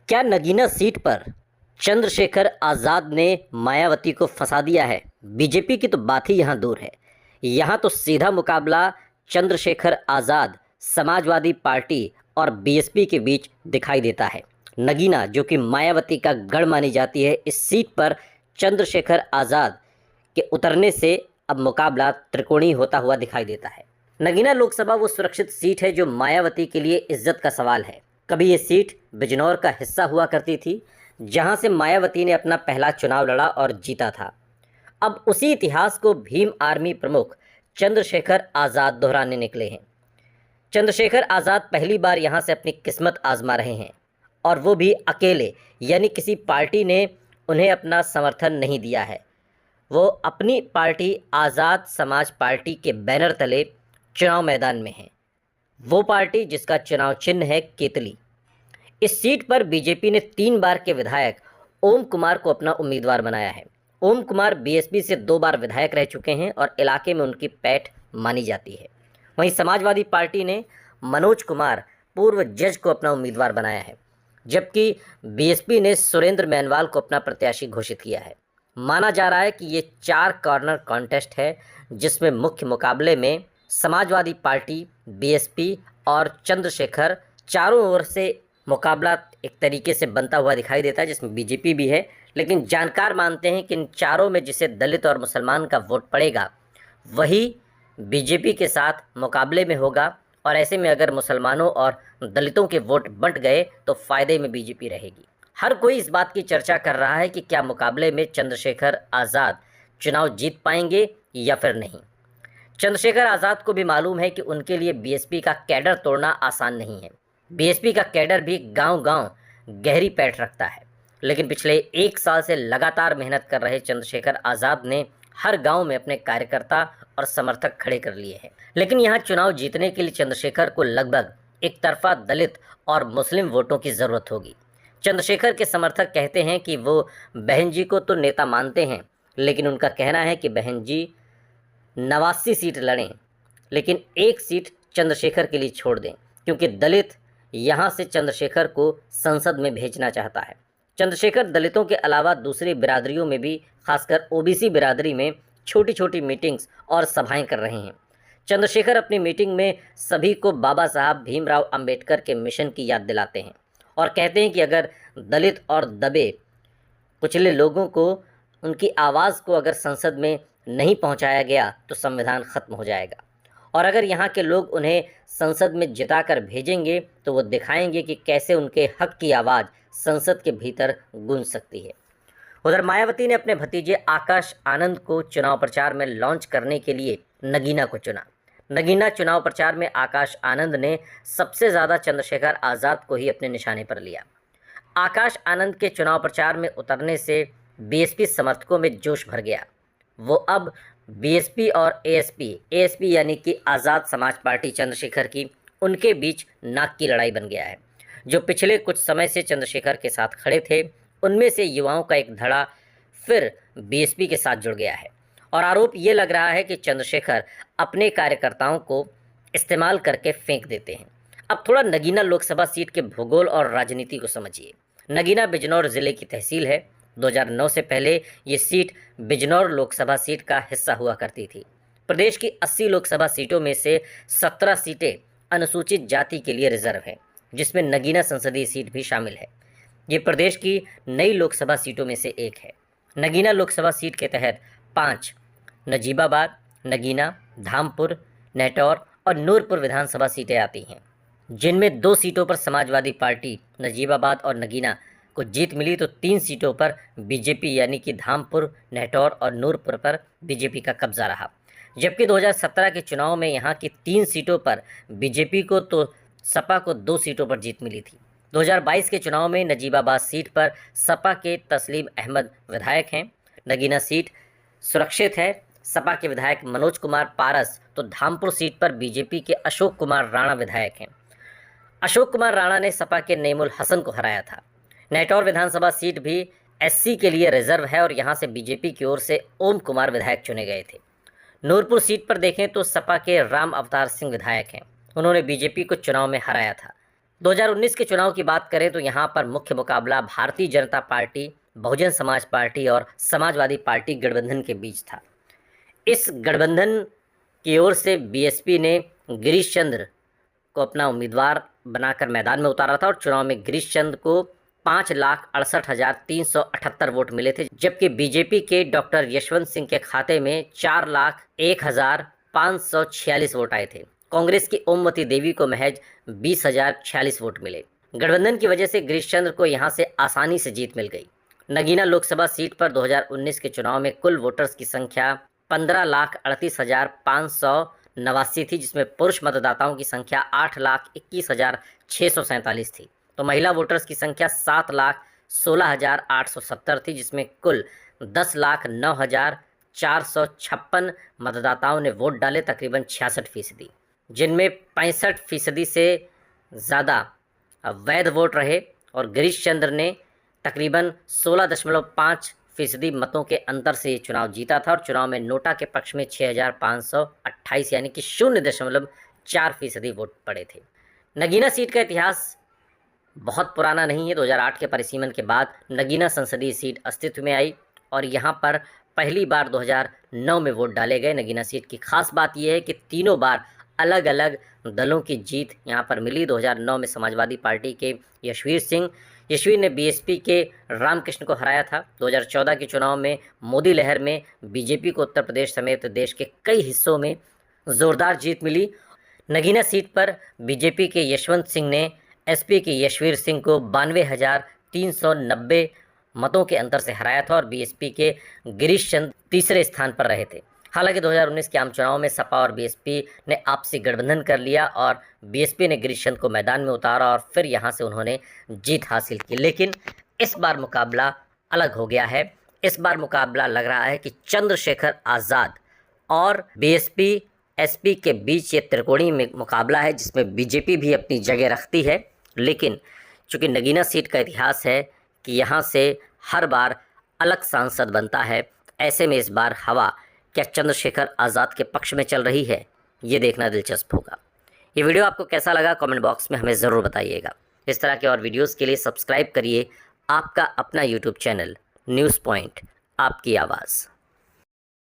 क्या नगीना सीट पर चंद्रशेखर आज़ाद ने मायावती को फंसा दिया है? बीजेपी की तो बात ही यहाँ दूर है। यहाँ तो सीधा मुकाबला चंद्रशेखर आज़ाद, समाजवादी पार्टी और बीएसपी के बीच दिखाई देता है। नगीना, जो कि मायावती का गढ़ मानी जाती है, इस सीट पर चंद्रशेखर आज़ाद के उतरने से अब मुकाबला त्रिकोणीय होता हुआ दिखाई देता है। नगीना लोकसभा वो सुरक्षित सीट है जो मायावती के लिए इज्जत का सवाल है। कभी ये सीट बिजनौर का हिस्सा हुआ करती थी, जहां से मायावती ने अपना पहला चुनाव लड़ा और जीता था। अब उसी इतिहास को भीम आर्मी प्रमुख चंद्रशेखर आज़ाद दोहराने निकले हैं। चंद्रशेखर आज़ाद पहली बार यहां से अपनी किस्मत आजमा रहे हैं, और वो भी अकेले, यानी किसी पार्टी ने उन्हें अपना समर्थन नहीं दिया है। वो अपनी पार्टी आज़ाद समाज पार्टी के बैनर तले चुनाव मैदान में हैं। वो पार्टी जिसका चुनाव चिन्ह है केतली। इस सीट पर बीजेपी ने 3 बार के विधायक ओम कुमार को अपना उम्मीदवार बनाया है। ओम कुमार बीएसपी से 2 बार विधायक रह चुके हैं और इलाके में उनकी पैठ मानी जाती है। वहीं समाजवादी पार्टी ने मनोज कुमार, पूर्व जज, को अपना उम्मीदवार बनाया है, जबकि बीएसपी ने सुरेंद्र मैनवाल को अपना प्रत्याशी घोषित किया है। माना जा रहा है कि ये 4 कॉर्नर कॉन्टेस्ट है, जिसमें मुख्य मुकाबले में समाजवादी पार्टी, बीएसपी और चंद्रशेखर, चारों ओर से मुकाबला एक तरीके से बनता हुआ दिखाई देता है, जिसमें बीजेपी भी है। लेकिन जानकार मानते हैं कि इन चारों में जिसे दलित और मुसलमान का वोट पड़ेगा, वही बीजेपी के साथ मुकाबले में होगा, और ऐसे में अगर मुसलमानों और दलितों के वोट बंट गए तो फ़ायदे में बीजेपी रहेगी। हर कोई इस बात की चर्चा कर रहा है कि क्या मुकाबले में चंद्रशेखर आज़ाद चुनाव जीत पाएंगे या फिर नहीं। चंद्रशेखर आज़ाद को भी मालूम है कि उनके लिए बीएसपी का कैडर तोड़ना आसान नहीं है। बीएसपी का कैडर भी गांव-गांव गहरी पैठ रखता है, लेकिन पिछले 1 साल से लगातार मेहनत कर रहे चंद्रशेखर आज़ाद ने हर गांव में अपने कार्यकर्ता और समर्थक खड़े कर लिए हैं। लेकिन यहाँ चुनाव जीतने के लिए चंद्रशेखर को लगभग एक तरफा दलित और मुस्लिम वोटों की ज़रूरत होगी। चंद्रशेखर के समर्थक कहते हैं कि वो बहन जी को तो नेता मानते हैं, लेकिन उनका कहना है कि बहन जी 89 सीट लड़ें, लेकिन 1 सीट चंद्रशेखर के लिए छोड़ दें, क्योंकि दलित यहाँ से चंद्रशेखर को संसद में भेजना चाहता है। चंद्रशेखर दलितों के अलावा दूसरी बिरादरियों में भी, खासकर ओबीसी बिरादरी में, छोटी छोटी मीटिंग्स और सभाएं कर रहे हैं। चंद्रशेखर अपनी मीटिंग में सभी को बाबा साहब भीमराव अंबेडकर के मिशन की याद दिलाते हैं और कहते हैं कि अगर दलित और दबे कुचले लोगों को, उनकी आवाज़ को अगर संसद में नहीं पहुंचाया गया तो संविधान ख़त्म हो जाएगा, और अगर यहाँ के लोग उन्हें संसद में जिताकर भेजेंगे तो वो दिखाएंगे कि कैसे उनके हक की आवाज़ संसद के भीतर गूंज सकती है। उधर मायावती ने अपने भतीजे आकाश आनंद को चुनाव प्रचार में लॉन्च करने के लिए नगीना को चुना। नगीना चुनाव प्रचार में आकाश आनंद ने सबसे ज़्यादा चंद्रशेखर आज़ाद को ही अपने निशाने पर लिया। आकाश आनंद के चुनाव प्रचार में उतरने से बीएसपी समर्थकों में जोश भर गया। वो अब बीएसपी और एएसपी यानी कि आज़ाद समाज पार्टी चंद्रशेखर की, उनके बीच नाक की लड़ाई बन गया है। जो पिछले कुछ समय से चंद्रशेखर के साथ खड़े थे, उनमें से युवाओं का एक धड़ा फिर बीएसपी के साथ जुड़ गया है, और आरोप ये लग रहा है कि चंद्रशेखर अपने कार्यकर्ताओं को इस्तेमाल करके फेंक देते हैं। अब थोड़ा नगीना लोकसभा सीट के भूगोल और राजनीति को समझिए। नगीना बिजनौर ज़िले की तहसील है। 2009 से पहले ये सीट बिजनौर लोकसभा सीट का हिस्सा हुआ करती थी। प्रदेश की 80 लोकसभा सीटों में से 17 सीटें अनुसूचित जाति के लिए रिजर्व हैं, जिसमें नगीना संसदीय सीट भी शामिल है। ये प्रदेश की नई लोकसभा सीटों में से एक है। नगीना लोकसभा सीट के तहत 5 नजीबाबाद, नगीना, धामपुर, नेटौर और नूरपुर विधानसभा सीटें आती हैं, जिनमें 2 सीटों पर समाजवादी पार्टी नजीबाबाद और नगीना को जीत मिली, तो 3 सीटों पर बीजेपी यानी कि धामपुर, नेटौर और नूरपुर पर बीजेपी का कब्जा रहा। जबकि 2017 के चुनाव में यहाँ की 3 सीटों पर बीजेपी को तो सपा को 2 सीटों पर जीत मिली थी। 2022 के चुनाव में नजीबाबाद सीट पर सपा के तस्लीम अहमद विधायक हैं। नगीना सीट सुरक्षित है। सपा के विधायक मनोज कुमार पारस तो धामपुर सीट पर बीजेपी के अशोक कुमार राणा विधायक हैं। अशोक कुमार राणा ने सपा के नेमुल हसन को हराया था। नेटौर विधानसभा सीट भी एससी के लिए रिजर्व है और यहाँ से बीजेपी की ओर से ओम कुमार विधायक चुने गए थे। नूरपुर सीट पर देखें तो सपा के राम अवतार सिंह विधायक हैं। उन्होंने बीजेपी को चुनाव में हराया था। 2019 के चुनाव की बात करें तो यहाँ पर मुख्य मुकाबला भारतीय जनता पार्टी, बहुजन समाज पार्टी और समाजवादी पार्टी गठबंधन के बीच था। इस गठबंधन की ओर से बीएसपी ने गिरीश चंद्र को अपना उम्मीदवार बनाकर मैदान में उतारा था और चुनाव में गिरीश चंद्र को 5,68,378 वोट मिले थे, जबकि बीजेपी के डॉक्टर यशवंत सिंह के खाते में 4,01,546 वोट आए थे। कांग्रेस की ओमवती देवी को महज 20,046 वोट मिले। गठबंधन की वजह से गिरीश चंद्र को यहां से आसानी से जीत मिल गई। नगीना लोकसभा सीट पर 2019 के चुनाव में कुल वोटर्स की संख्या 15,38,589 थी, जिसमें पुरुष मतदाताओं की संख्या 8,21,647 थी, तो महिला वोटर्स की संख्या 7,16,870 थी, जिसमें कुल 10,09,456 मतदाताओं ने वोट डाले, तकरीबन 66%, जिनमें 65% से ज़्यादा वैध वोट रहे और गिरीश चंद्र ने तकरीबन 16.5% मतों के अंतर से ये चुनाव जीता था और चुनाव में नोटा के पक्ष में 6,528 यानी कि 0.4% वोट पड़े थे। नगीना सीट का इतिहास बहुत पुराना नहीं है। 2008 के परिसीमन के बाद नगीना संसदीय सीट अस्तित्व में आई और यहाँ पर पहली बार 2009 में वोट डाले गए। नगीना सीट की खास बात यह है कि तीनों बार अलग अलग दलों की जीत यहाँ पर मिली। 2009 में समाजवादी पार्टी के यशवीर ने बीएसपी के रामकृष्ण को हराया था। 2014 के चुनाव में मोदी लहर में बीजेपी को उत्तर प्रदेश समेत देश के कई हिस्सों में ज़ोरदार जीत मिली। नगीना सीट पर बीजेपी के यशवंत सिंह ने एसपी के यशवीर सिंह को 92,390 मतों के अंतर से हराया था और बीएसपी के गिरीश चंद्र तीसरे स्थान पर रहे थे। हालांकि 2019 के आम चुनाव में सपा और बीएसपी ने आपसी गठबंधन कर लिया और बीएसपी ने गिरीश चंद्र को मैदान में उतारा और फिर यहां से उन्होंने जीत हासिल की। लेकिन इस बार मुकाबला अलग हो गया है। इस बार मुकाबला लग रहा है कि चंद्रशेखर आज़ाद और बीएसपी एसपी के बीच ये त्रिकोणीय मुकाबला है, जिसमें बीजेपी भी अपनी जगह रखती है। लेकिन चूँकि नगीना सीट का इतिहास है कि यहाँ से हर बार अलग सांसद बनता है, ऐसे में इस बार हवा क्या चंद्रशेखर आज़ाद के पक्ष में चल रही है, ये देखना दिलचस्प होगा। ये वीडियो आपको कैसा लगा कमेंट बॉक्स में हमें ज़रूर बताइएगा। इस तरह के और वीडियोस के लिए सब्सक्राइब करिए आपका अपना यूट्यूब चैनल न्यूज़ पॉइंट, आपकी आवाज़।